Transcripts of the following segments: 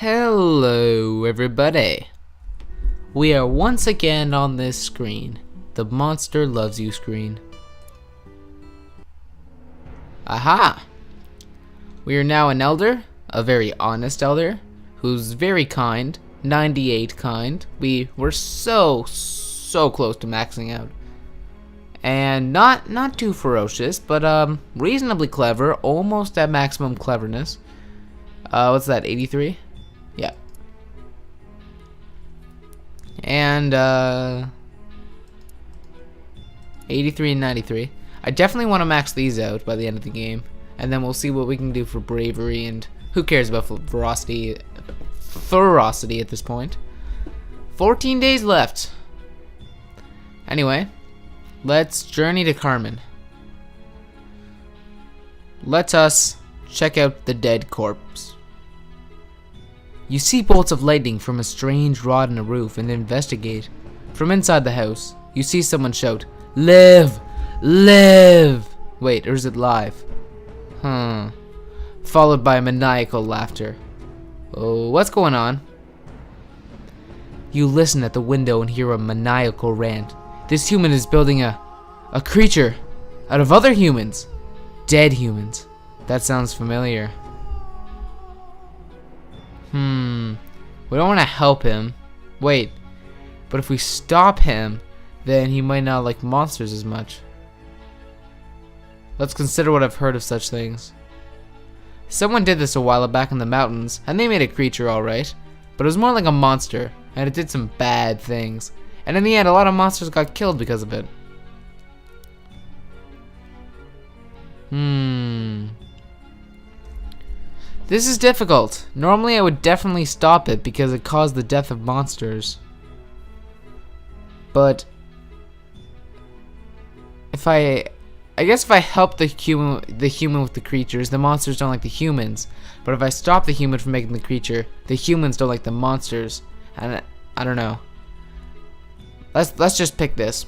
Hello everybody. We are once again on this screen, the Monster Loves You screen. Aha! We are now an elder, a very honest elder, who's very kind, 98 kind. We were so close to maxing out. And not too ferocious, but reasonably clever, almost at maximum cleverness. What's that, 83? Yeah. And 83 and 93. I definitely want to max these out by the end of the game, and then we'll see what we can do for bravery, and who cares about ferocity at this point. 14 days left. Anyway, let's journey to Carmen. Let us check out the dead corpse. You see bolts of lightning from a strange rod in the roof and investigate. From inside the house, you see someone shout, "Live! Live!" Wait, or is it live? Followed by maniacal laughter. Oh, what's going on? You listen at the window and hear a maniacal rant. This human is building a creature out of other humans. Dead humans. That sounds familiar. We don't want to help him. Wait, but if we stop him, then he might not like monsters as much. Let's consider what I've heard of such things. Someone did this a while back in the mountains, and they made a creature alright, but it was more like a monster, and it did some bad things. And in the end, a lot of monsters got killed because of it. This is difficult. Normally I would definitely stop it because it caused the death of monsters. But I guess if I help the human with the creatures, the monsters don't like the humans. But if I stop the human from making the creature, the humans don't like the monsters. And I don't know. Let's just pick this.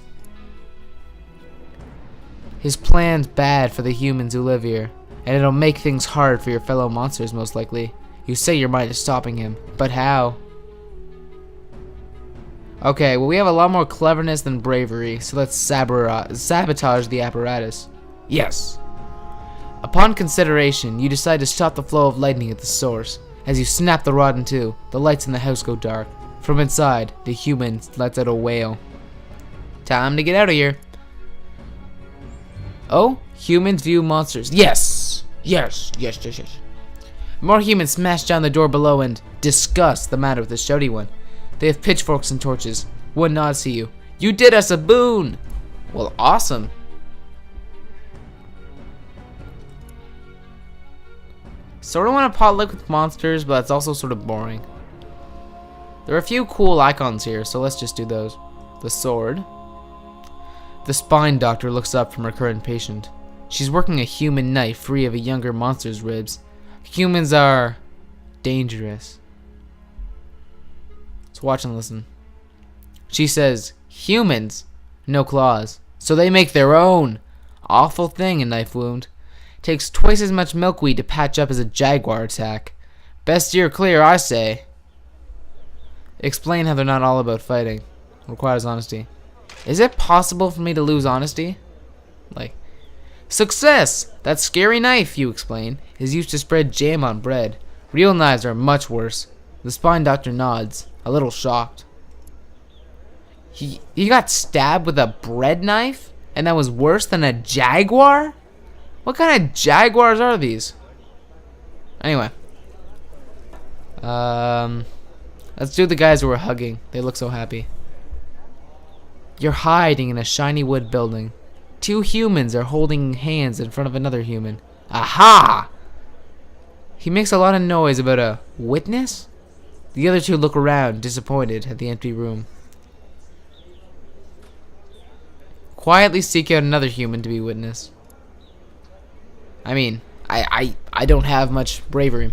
His plan's bad for the humans who live here, and it'll make things hard for your fellow monsters most likely. You say your mind is stopping him, but how? Okay, well we have a lot more cleverness than bravery, so let's sabotage the apparatus. Yes. Upon consideration, you decide to stop the flow of lightning at the source. As you snap the rod in two, the lights in the house go dark. From inside, the human lets out a wail. Time to get out of here. Oh, humans view monsters. Yes! Yes. More humans smash down the door below and discuss the matter with the shouty one. They have pitchforks and torches. One nods to you. You did us a boon! Well, awesome. Sort of want to potluck with monsters, but it's also sort of boring. There are a few cool icons here, so let's just do those. The sword. The spine doctor looks up from her current patient. She's working a human knife free of a younger monster's ribs. Humans are dangerous. Let's watch and listen. She says, humans, no claws, so they make their own. Awful thing, a knife wound. Takes twice as much milkweed to patch up as a jaguar attack. Best steer clear, I say. Explain how they're not all about fighting. Requires honesty. Is it possible for me to lose honesty? Like, success! That scary knife, you explain, is used to spread jam on bread. Real knives are much worse. The spine doctor nods, a little shocked. He got stabbed with a bread knife? And that was worse than a jaguar? What kind of jaguars are these? Anyway. Let's do the guys who were hugging. They look so happy. You're hiding in a shiny wood building. Two humans are holding hands in front of another human. Aha! He makes a lot of noise about a witness? The other two look around, disappointed at the empty room. Quietly seek out another human to be witness. I mean, I don't have much bravery.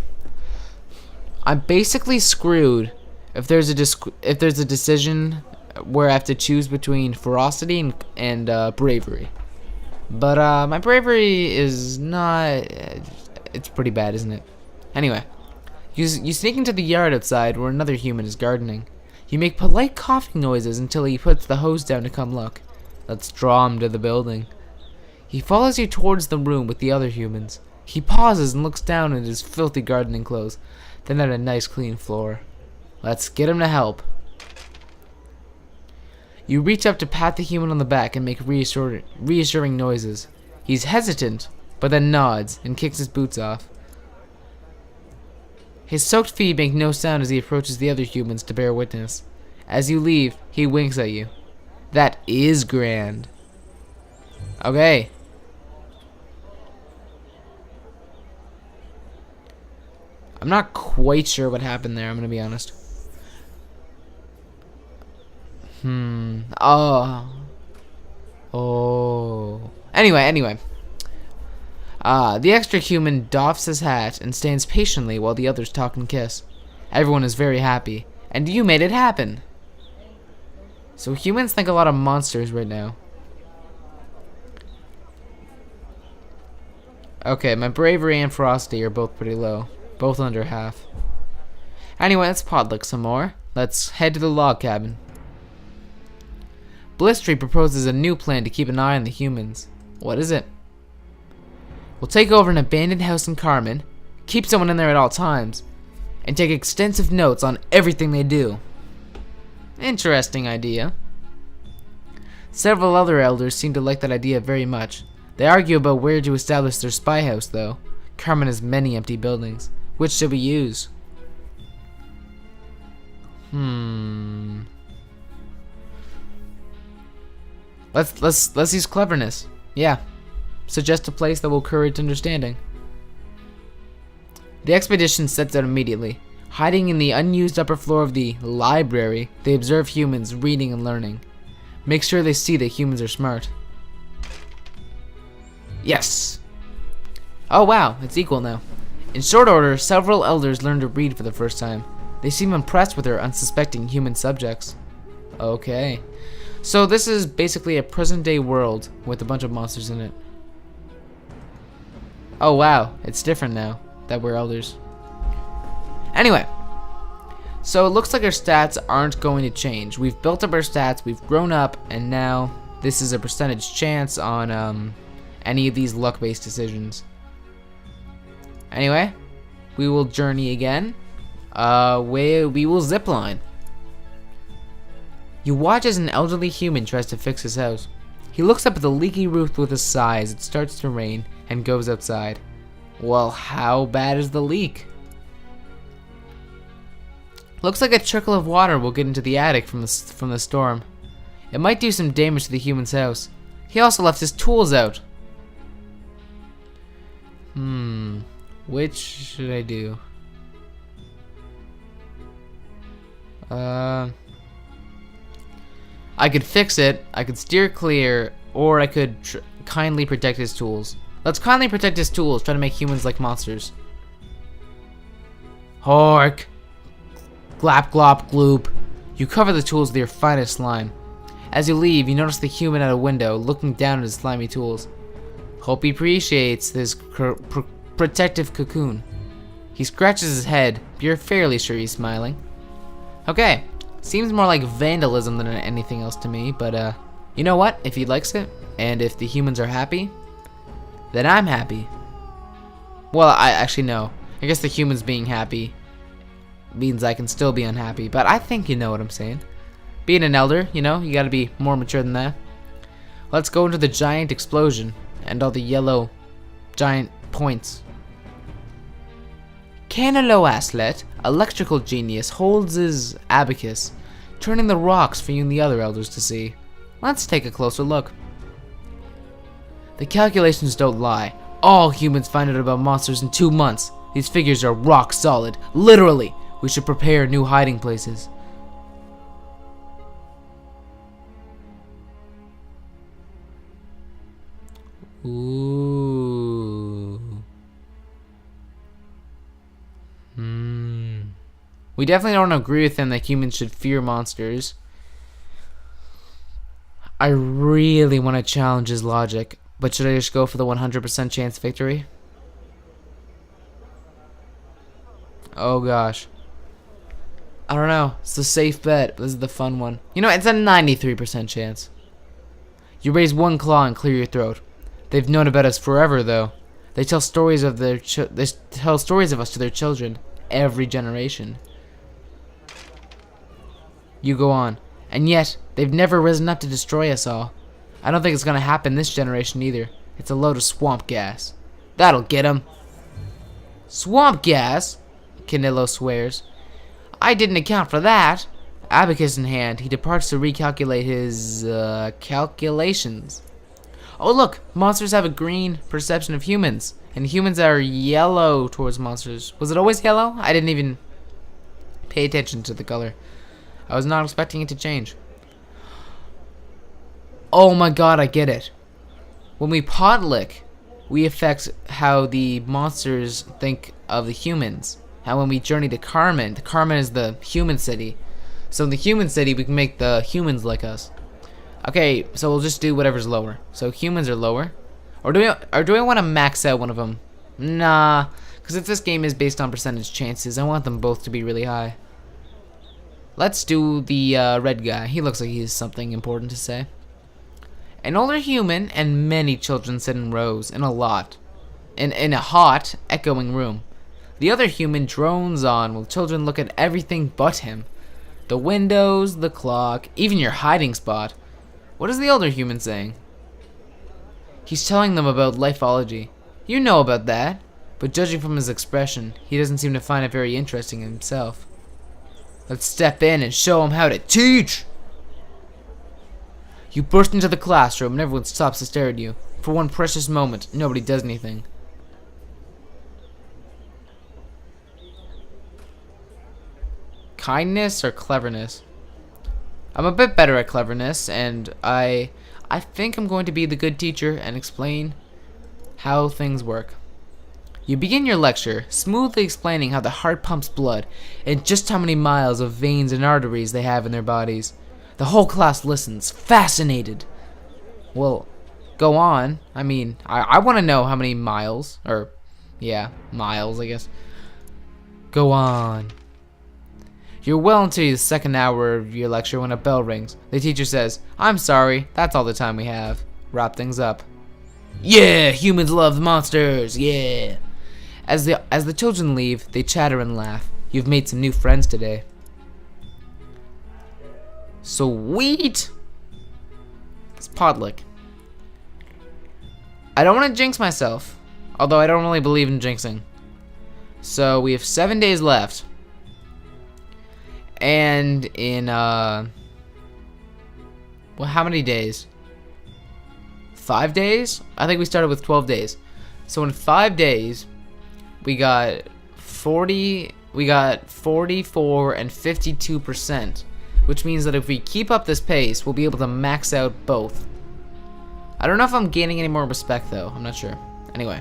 I'm basically screwed if there's a decision where I have to choose between ferocity and bravery. But my bravery is not... it's pretty bad, isn't it? Anyway, You sneak into the yard outside where another human is gardening. You make polite coughing noises until he puts the hose down to come look. Let's draw him to the building. He follows you towards the room with the other humans. He pauses and looks down at his filthy gardening clothes, then at a nice clean floor. Let's get him to help. You reach up to pat the human on the back and make reassuring noises. He's hesitant, but then nods and kicks his boots off. His soaked feet make no sound as he approaches the other humans to bear witness. As you leave, he winks at you. That is grand. Okay. I'm not quite sure what happened there, I'm gonna be honest. Oh. Anyway. The extra human doffs his hat and stands patiently while the others talk and kiss. Everyone is very happy, and you made it happen. So humans think a lot of monsters right now. Okay, my bravery and ferocity are both pretty low. Both under half. Anyway, let's potluck some more. Let's head to the log cabin. Blistry proposes a new plan to keep an eye on the humans. What is it? We'll take over an abandoned house in Carmen, keep someone in there at all times, and take extensive notes on everything they do. Interesting idea. Several other elders seem to like that idea very much. They argue about where to establish their spy house, though. Carmen has many empty buildings. Which should we use? Let's use cleverness. Yeah. Suggest a place that will encourage understanding. The expedition sets out immediately. Hiding in the unused upper floor of the library, they observe humans reading and learning. Make sure they see that humans are smart. Yes! Oh wow, it's equal now. In short order, several elders learn to read for the first time. They seem impressed with their unsuspecting human subjects. Okay. So this is basically a present-day world with a bunch of monsters in it. Oh wow, it's different now that we're elders. Anyway, so it looks like our stats aren't going to change. We've built up our stats, we've grown up, and now this is a percentage chance on any of these luck-based decisions. Anyway, we will journey again. We will zipline. You watch as an elderly human tries to fix his house. He looks up at the leaky roof with a sigh as it starts to rain and goes outside. Well, how bad is the leak? Looks like a trickle of water will get into the attic from the storm. It might do some damage to the human's house. He also left his tools out. Which should I do? I could fix it, I could steer clear, or I could kindly protect his tools. Let's kindly protect his tools, try to make humans like monsters. Hork! Glap glop gloop. You cover the tools with your finest slime. As you leave, you notice the human at a window, looking down at his slimy tools. Hope he appreciates his protective cocoon. He scratches his head, but you're fairly sure he's smiling. Okay, seems more like vandalism than anything else to me, but you know what? If he likes it, and if the humans are happy, then I'm happy. Well, I actually no. I guess the humans being happy means I can still be unhappy, but I think you know what I'm saying. Being an elder, you know, you gotta be more mature than that. Let's go into the giant explosion and all the yellow giant points. Canelo Aslet, electrical genius, holds his abacus, turning the rocks for you and the other elders to see. Let's take a closer look. The calculations don't lie. All humans find out about monsters in 2 months. These figures are rock solid. Literally, we should prepare new hiding places. Ooh. We definitely don't agree with him that humans should fear monsters. I really want to challenge his logic, but should I just go for the 100% chance victory? Oh gosh. I don't know. It's the safe bet. This is the fun one. You know, it's a 93% chance. You raise one claw and clear your throat. They've known about us forever, though. They tell stories of us to their children every generation. You go on. And yet, they've never risen up to destroy us all. I don't think it's gonna happen this generation either. It's a load of swamp gas. That'll get 'em. Swamp gas? Canillo swears. I didn't account for that. Abacus in hand, he departs to recalculate his, calculations. Oh look, monsters have a green perception of humans, and humans are yellow towards monsters. Was it always yellow? I didn't even pay attention to the color. I was not expecting it to change. Oh my god, I get it. When we pot lick, we affect how the monsters think of the humans. How when we journey to Carmen is the human city. So in the human city, we can make the humans like us. Okay, so we'll just do whatever's lower. So humans are lower. Or do we want to max out one of them? Nah, because if this game is based on percentage chances, I want them both to be really high. Let's do the red guy. He looks like he has something important to say. An older human and many children sit in rows in a hot, echoing room. The other human drones on while children look at everything but him. The windows, the clock, even your hiding spot. What is the older human saying? He's telling them about lifeology. You know about that, but judging from his expression, he doesn't seem to find it very interesting himself. Let's step in and show him how to teach! You burst into the classroom and everyone stops to stare at you. For one precious moment, nobody does anything. Kindness or cleverness? I'm a bit better at cleverness, and I think I'm going to be the good teacher and explain how things work. You begin your lecture, smoothly explaining how the heart pumps blood and just how many miles of veins and arteries they have in their bodies. The whole class listens, fascinated. Well, go on. I mean, I want to know how many miles, or, yeah, miles, I guess. Go on. You're well into the second hour of your lecture when a bell rings. The teacher says, I'm sorry, that's all the time we have. Wrap things up. Yeah, humans love monsters, yeah. As the children leave, they chatter and laugh. You've made some new friends today. Sweet! It's Podlick. I don't want to jinx myself, although I don't really believe in jinxing. So we have 7 days left. And in, well, how many days? 5 days? I think we started with 12 days. So in 5 days, we got 44 and 52%, which means that if we keep up this pace, we'll be able to max out both. I don't know if I'm gaining any more respect, though. I'm not sure. Anyway,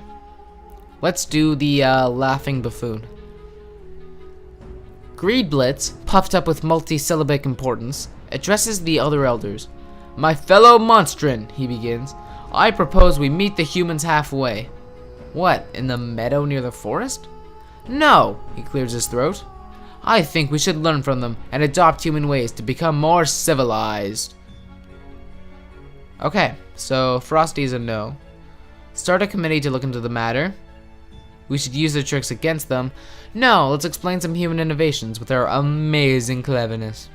let's do the laughing buffoon. Greedblitz, puffed up with multi-syllabic importance, addresses the other elders. My fellow monstrin, he begins, I propose we meet the humans halfway. What, in the meadow near the forest? No, he clears his throat. I think we should learn from them and adopt human ways to become more civilized. Okay, so Frosty's a no. Start a committee to look into the matter. We should use their tricks against them. No, let's explain some human innovations with our amazing cleverness.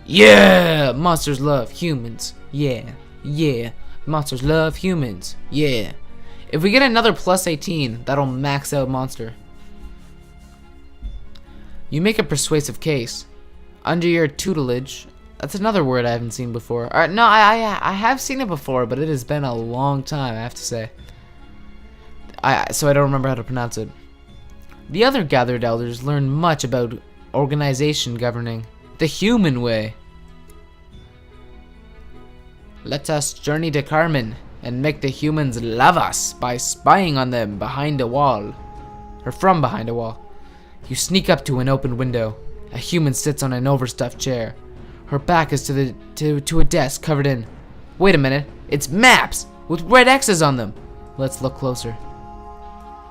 Yeah! Monsters love humans. Yeah. Yeah. Monsters love humans. Yeah. If we get another plus 18, that'll max out monster. You make a persuasive case. Under your tutelage. That's another word I haven't seen before. No, I have seen it before, but it has been a long time, I have to say. So I don't remember how to pronounce it. The other gathered elders learned much about organization governing the human way. Let us journey to Carmen and make the humans love us by spying on them behind a wall. Or from behind a wall. You sneak up to an open window. A human sits on an overstuffed chair. Her back is to a desk covered in... Wait a minute, it's maps with red X's on them. Let's look closer.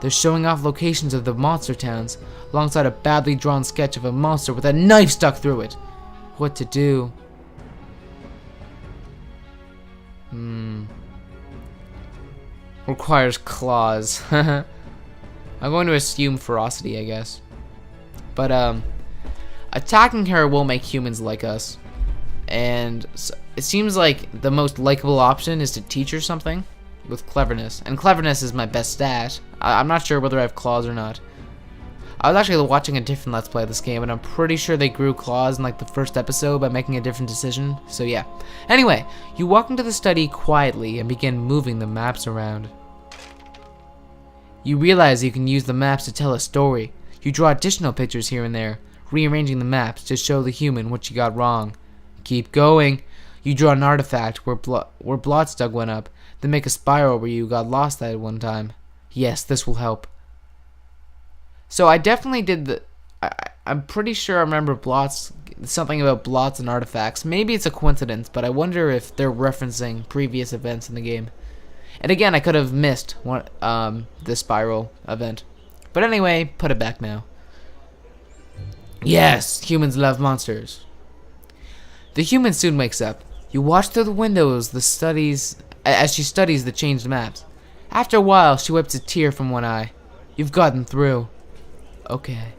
They're showing off locations of the monster towns, alongside a badly drawn sketch of a monster with a knife stuck through it. What to do? Requires claws. I'm going to assume ferocity, I guess. But, attacking her will make humans like us. And it seems like the most likable option is to teach her something with cleverness. And cleverness is my best stat. I'm not sure whether I have claws or not. I was actually watching a different Let's Play of this game, and I'm pretty sure they grew claws in like the first episode by making a different decision. So yeah. Anyway, you walk into the study quietly and begin moving the maps around. You realize you can use the maps to tell a story. You draw additional pictures here and there, rearranging the maps to show the human what you got wrong. Keep going. You draw an artifact where Bloodstug went up, then make a spiral where you got lost at one time. Yes, this will help. So I definitely did the... I'm pretty sure I remember something about blots and artifacts. Maybe it's a coincidence, but I wonder if they're referencing previous events in the game. And again, I could have missed the spiral event. But anyway, put it back now. Yes, humans love monsters. The human soon wakes up. You watch through the windows as she studies the changed maps. After a while, she wipes a tear from one eye. You've gotten through. Okay.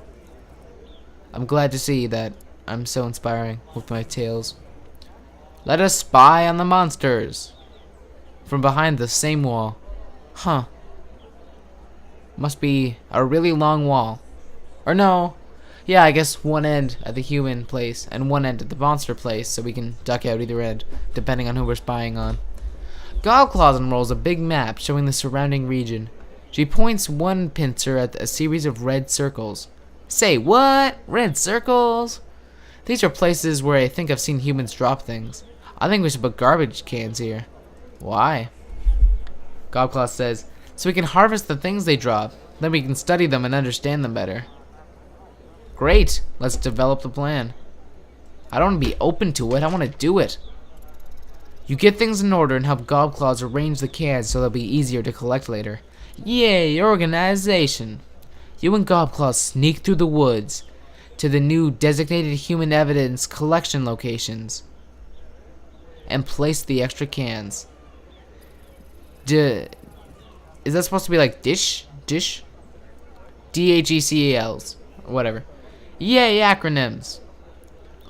I'm glad to see that I'm so inspiring with my tales. Let us spy on the monsters. From behind the same wall. Huh. Must be a really long wall. Or no. Yeah, I guess one end at the human place and one end at the monster place, so we can duck out either end, depending on who we're spying on. Gobclaws unrolls a big map showing the surrounding region. She points one pincer at a series of red circles. Say what? Red circles? These are places where I think I've seen humans drop things. I think we should put garbage cans here. Why? Gobclaw says, so we can harvest the things they drop. Then we can study them and understand them better. Great. Let's develop the plan. I don't want to be open to it. I want to do it. You get things in order and help Gobclaws arrange the cans so they'll be easier to collect later. Yay, organization. You and Gobclaws sneak through the woods to the new designated human evidence collection locations and place the extra cans. Is that supposed to be like dish? DHECALs. Or whatever. Yay, acronyms.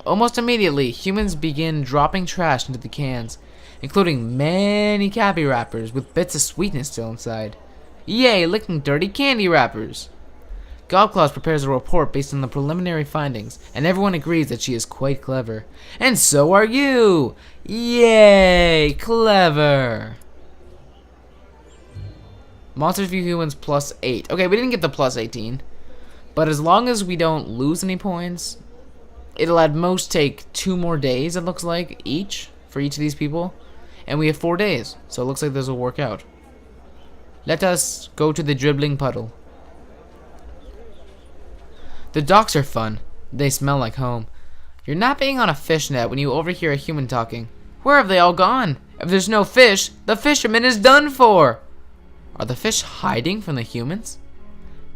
Almost immediately, humans begin dropping trash into the cans, including many candy wrappers with bits of sweetness still inside. Yay, licking dirty candy wrappers. Gobclaws prepares a report based on the preliminary findings, and everyone agrees that she is quite clever. And so are you! Yay, clever! Monsters view humans +8. Okay, we didn't get the +18. But as long as we don't lose any points, it'll at most take 2 more days, it looks like, for each of these people. And we have 4 days, so it looks like this will work out. Let us go to the dribbling puddle. The docks are fun. They smell like home. You're napping on a fish net when you overhear a human talking. Where have they all gone? If there's no fish, the fisherman is done for. Are the fish hiding from the humans?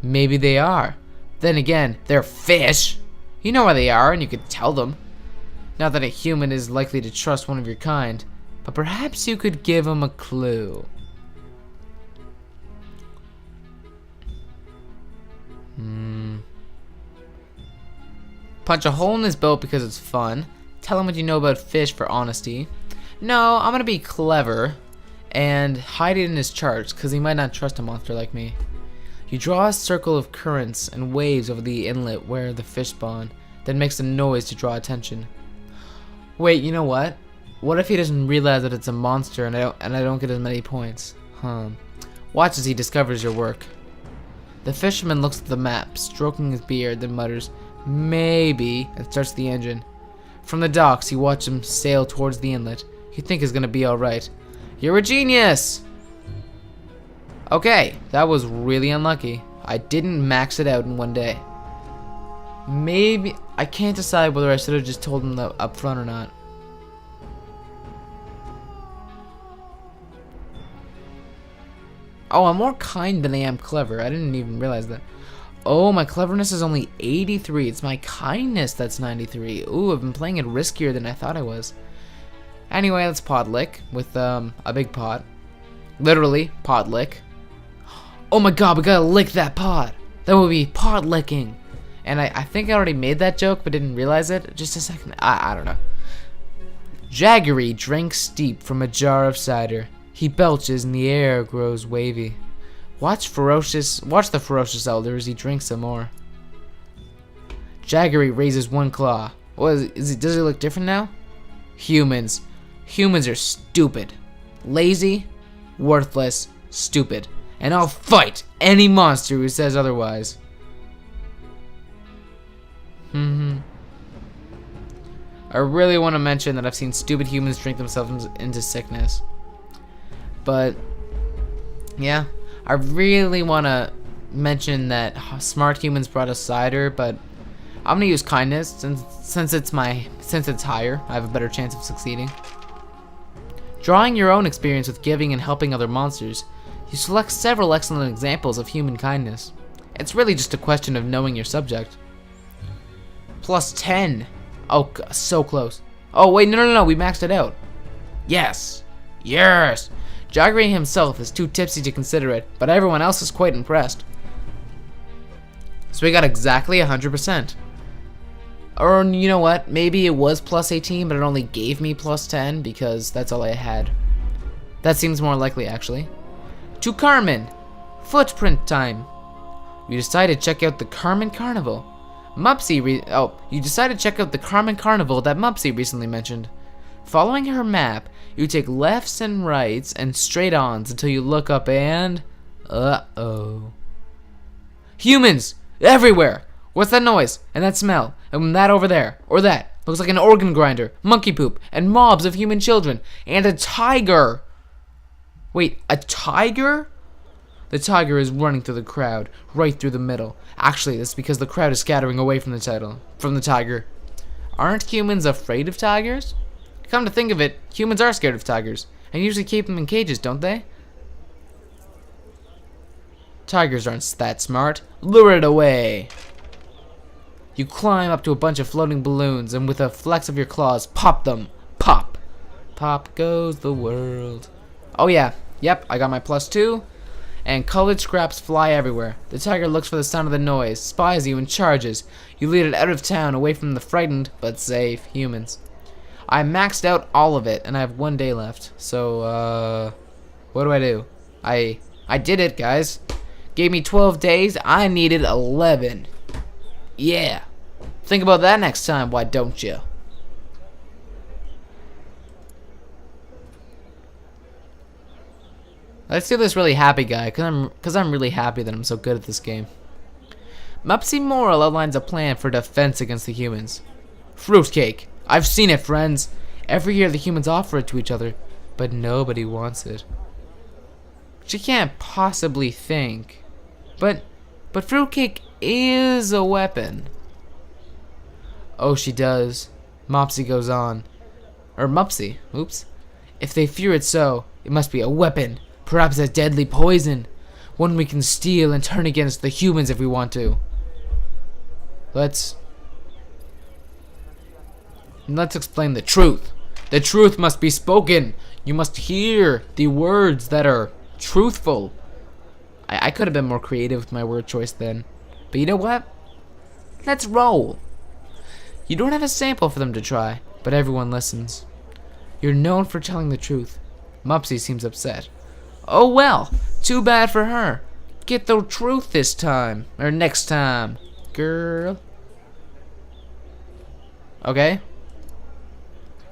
Maybe they are. Then again, they're fish. You know where they are and you could tell them. Not that a human is likely to trust one of your kind, but perhaps you could give them a clue. Punch a hole in his boat because it's fun. Tell him what you know about fish for honesty. No, I'm gonna be clever and hide it in his charts because he might not trust a monster like me. You draw a circle of currents and waves over the inlet where the fish spawn, then makes a noise to draw attention. Wait, you know what? What if he doesn't realize that it's a monster and I don't get as many points? Watch as he discovers your work. The fisherman looks at the map, stroking his beard, then mutters, "Maybe," and starts the engine. From the docks, you watch him sail towards the inlet. You think he's gonna be alright. You're a genius! Okay, that was really unlucky. I didn't max it out in one day. Maybe... I can't decide whether I should have just told him that up front or not. Oh, I'm more kind than I am clever. I didn't even realize that. Oh, my cleverness is only 83. It's my kindness that's 93. Ooh, I've been playing it riskier than I thought I was. Anyway, let's pot lick with a big pot. Literally, pot lick. Oh my god, we gotta lick that pot. That would be pot licking. And I think I already made that joke, but didn't realize it. Just a second. I don't know. Jaggery drinks deep from a jar of cider. He belches and the air grows wavy. Watch the ferocious elder as he drinks some more. Jaggery raises one claw. What does he look different now? Humans. Humans are stupid. Lazy, worthless, stupid. And I'll fight any monster who says otherwise. I really want to mention that I've seen stupid humans drink themselves into sickness. But, yeah. I really want to mention that smart humans brought us cider, but I'm going to use kindness since it's higher. I have a better chance of succeeding. Drawing your own experience with giving and helping other monsters, you select several excellent examples of human kindness. It's really just a question of knowing your subject. Plus 10. Oh, so close. Oh, wait, no, we maxed it out. Yes. Yes. Jaggery himself is too tipsy to consider it, but everyone else is quite impressed. So we got exactly 100%. Or, you know what? Maybe it was plus 18, but it only gave me plus 10 because that's all I had. That seems more likely, actually. To Carmen. Footprint time. You decide to check out the Carmen Carnival. You decided to check out the Carmen Carnival that Mupsy recently mentioned. Following her map, you take lefts and rights and straight-ons until you look up and... Uh-oh. Humans! Everywhere! What's that noise? And that smell? And that over there? Or that? Looks like an organ grinder, monkey poop, and mobs of human children. And a tiger! Wait, a tiger? The tiger is running through the crowd, right through the middle. Actually, that's because the crowd is scattering away from the tiger. Aren't humans afraid of tigers? Come to think of it, humans are scared of tigers, and usually keep them in cages, don't they? Tigers aren't that smart. Lure it away. You climb up to a bunch of floating balloons, and with a flex of your claws, pop them. Pop. Pop goes the world. Oh yeah, yep, I got my plus 2. And colored scraps fly everywhere. The tiger looks for the sound of the noise, spies you, and charges. You lead it out of town, away from the frightened, but safe, humans. I maxed out all of it, and I have 1 day left. So, what do? I did it, guys. Gave me 12 days, I needed 11. Yeah. Think about that next time, why don't you? Let's do this really happy guy, cause I'm really happy that I'm so good at this game. Mupsy Moral outlines a plan for defense against the humans. Fruitcake. I've seen it, friends. Every year the humans offer it to each other, but nobody wants it. She can't possibly think. But fruitcake is a weapon. Oh, she does. Mopsy goes on. Or Mupsy. Oops. If they fear it so, it must be a weapon. Perhaps a deadly poison. One we can steal and turn against the humans if we want to. Let's explain the truth. The truth must be spoken. You must hear the words that are truthful. I could have been more creative with my word choice then. But you know what? Let's roll. You don't have a sample for them to try, but everyone listens. You're known for telling the truth. Mupsy seems upset. Oh well, too bad for her. Get the truth this time, or next time, girl. Okay.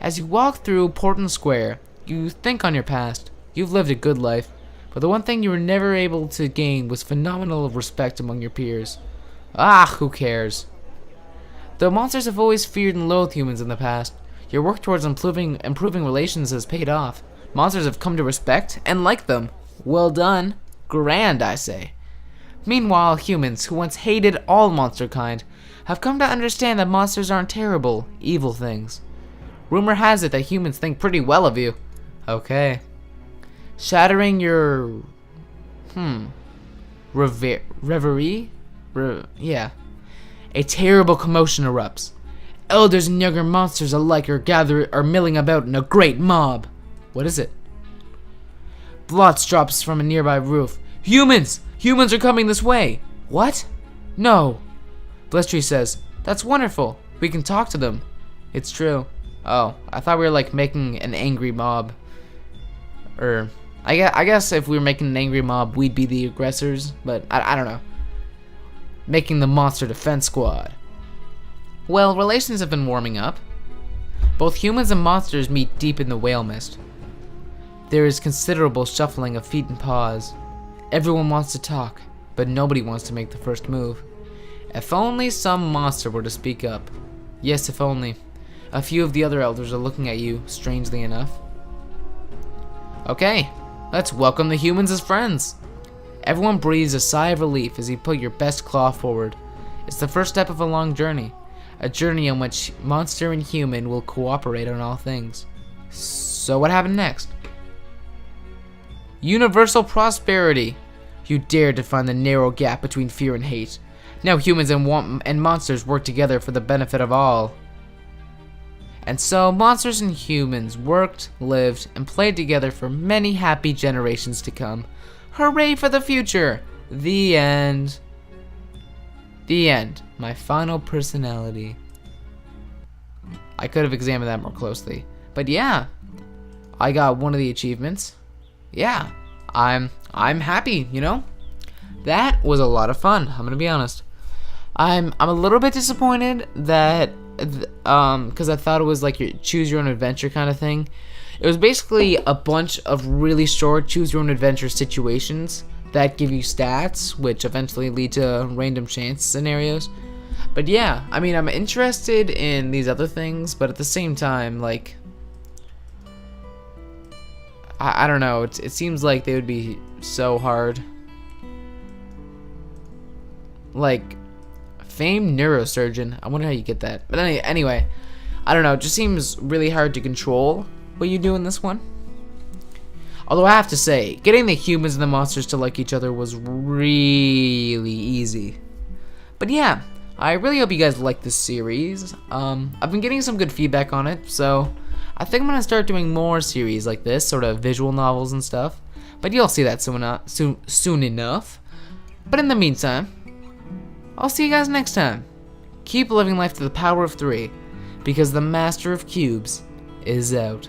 As you walk through Portland Square, you think on your past. You've lived a good life, but the one thing you were never able to gain was phenomenal respect among your peers. Ah, who cares? Though monsters have always feared and loathed humans in the past, your work towards improving relations has paid off. Monsters have come to respect and like them. Well done. Grand, I say. Meanwhile, humans, who once hated all monster kind, have come to understand that monsters aren't terrible, evil things. Rumor has it that humans think pretty well of you. Okay. Shattering your Reverie? Yeah. A terrible commotion erupts. Elders and younger monsters alike are milling about in a great mob. What is it? Blots drops from a nearby roof. Humans! Humans are coming this way! What? No. Blistry says, that's wonderful. We can talk to them. It's true. Oh, I thought we were like making an angry mob. Or, I guess if we were making an angry mob, we'd be the aggressors, but I don't know. Making the monster defense squad. Well, relations have been warming up. Both humans and monsters meet deep in the whale mist. There is considerable shuffling of feet and paws. Everyone wants to talk, but nobody wants to make the first move. If only some monster were to speak up. Yes, if only. A few of the other elders are looking at you, strangely enough. Okay, let's welcome the humans as friends. Everyone breathes a sigh of relief as you put your best claw forward. It's the first step of a long journey. A journey on which monster and human will cooperate on all things. So what happened next? Universal prosperity. You dared to find the narrow gap between fear and hate. Now humans and monsters work together for the benefit of all. And so monsters and humans worked, lived, and played together for many happy generations to come. Hooray for the future! The end. The end. My final personality. I could have examined that more closely. But yeah, I got one of the achievements. Yeah, I'm happy, you know? That was a lot of fun, I'm gonna be honest. I'm a little bit disappointed that because I thought it was like your choose your own adventure kind of thing. It was basically a bunch of really short choose your own adventure situations that give you stats, which eventually lead to random chance scenarios. But yeah, I mean, I'm interested in these other things, but at the same time, like, I don't know, it seems like they would be so hard. Like, famed neurosurgeon, I wonder how you get that. But anyway, I don't know, it just seems really hard to control what you do in this one. Although I have to say, getting the humans and the monsters to like each other was really easy. But yeah, I really hope you guys like this series. I've been getting some good feedback on it, so I think I'm gonna start doing more series like this, sort of visual novels and stuff. But you'll see that soon enough. But in the meantime, I'll see you guys next time. Keep living life to the power of 3, because the Master of Cubes is out.